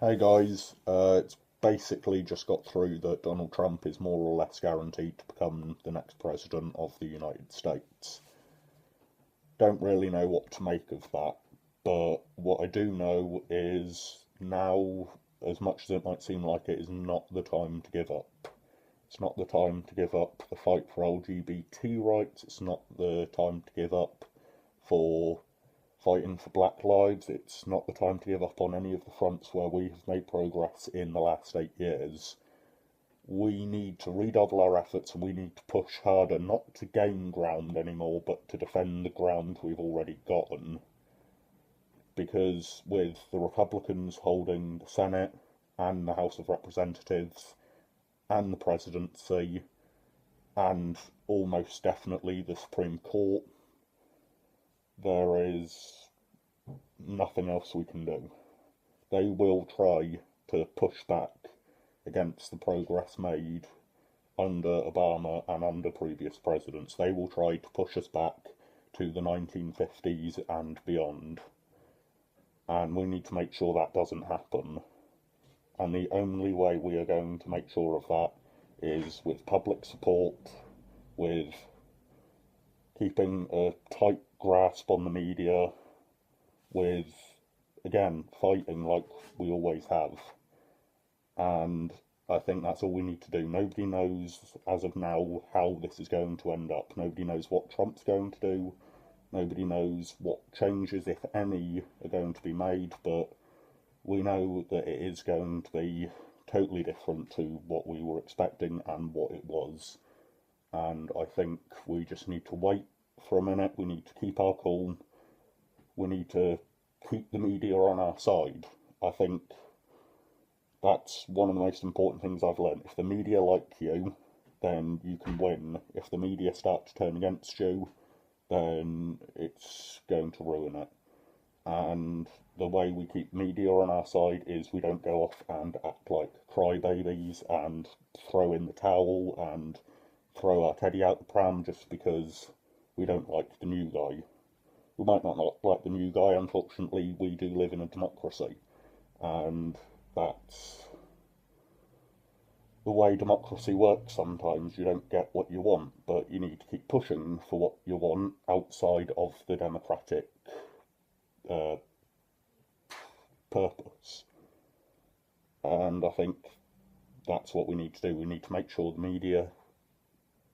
Hey guys, it's basically just got through that Donald Trump is more or less guaranteed to become the next president of the United States. Don't really know what to make of that, but what I do know is now, as much as it might seem like it, is not the time to give up. It's not the time to give up the fight for LGBT rights, it's not the time to give up for fighting for black lives. It's not the time to give up on any of the fronts where we have made progress in the last 8 years. We need to redouble our efforts and we need to push harder, not to gain ground anymore, but to defend the ground we've already gotten. Because with the Republicans holding the Senate and the House of Representatives and the presidency and almost definitely the Supreme Court, there is nothing else we can do. They will try to push back against the progress made under Obama and under previous presidents. They will try to push us back to the 1950s and beyond. And we need to make sure that doesn't happen. And the only way we are going to make sure of that is with public support, with keeping a tight grasp on the media, with, again, fighting like we always have. And I think that's all we need to do. Nobody knows, as of now, how this is going to end up. Nobody knows what Trump's going to do. Nobody knows what changes, if any, are going to be made, but we know that it is going to be totally different to what we were expecting and what it was. And I think we just need to wait for a minute. We need to keep our calm. We need to keep the media on our side. I think that's one of the most important things I've learned. If the media like you, then you can win. If the media start to turn against you, then it's going to ruin it. And the way we keep media on our side is we don't go off and act like crybabies and throw in the towel and throw our teddy out the pram just because we don't like the new guy. We might not like the new guy, unfortunately, we do live in a democracy, and that's the way democracy works sometimes. You don't get what you want, but you need to keep pushing for what you want outside of the democratic uh, purpose. And I think that's what we need to do. We need to make sure the media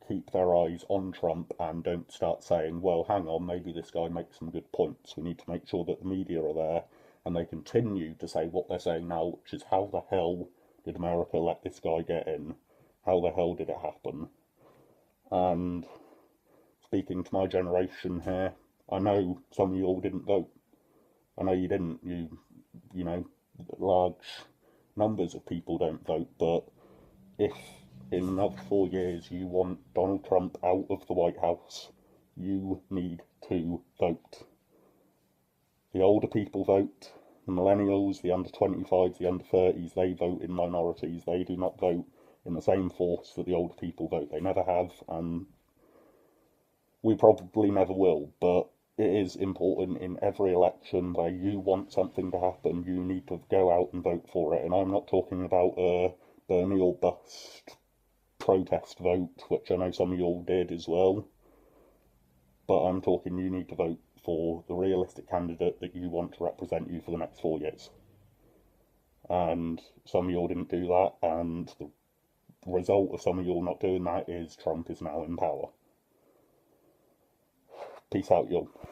keep their eyes on Trump and don't start saying, well, hang on, maybe this guy makes some good points. We need to make sure that the media are there and they continue to say what they're saying now, which is how the hell did America let this guy get in? How the hell did it happen? And speaking to my generation here, I know some of you all didn't vote. I know you didn't. You know, large numbers of people don't vote, but if in another 4 years you want Donald Trump out of the White House, you need to vote. The older people vote, the millennials, the under 25s, the under 30s, they vote in minorities. They do not vote in the same force that the older people vote. They never have, and we probably never will, but it is important in every election where you want something to happen, you need to go out and vote for it. And I'm not talking about a Bernie or bust protest vote, which I know some of you all did as well, but I'm talking you need to vote for the realistic candidate that you want to represent you for the next 4 years. And some of you all didn't do that, and the result of some of you all not doing that is Trump is now in power. Peace out, y'all.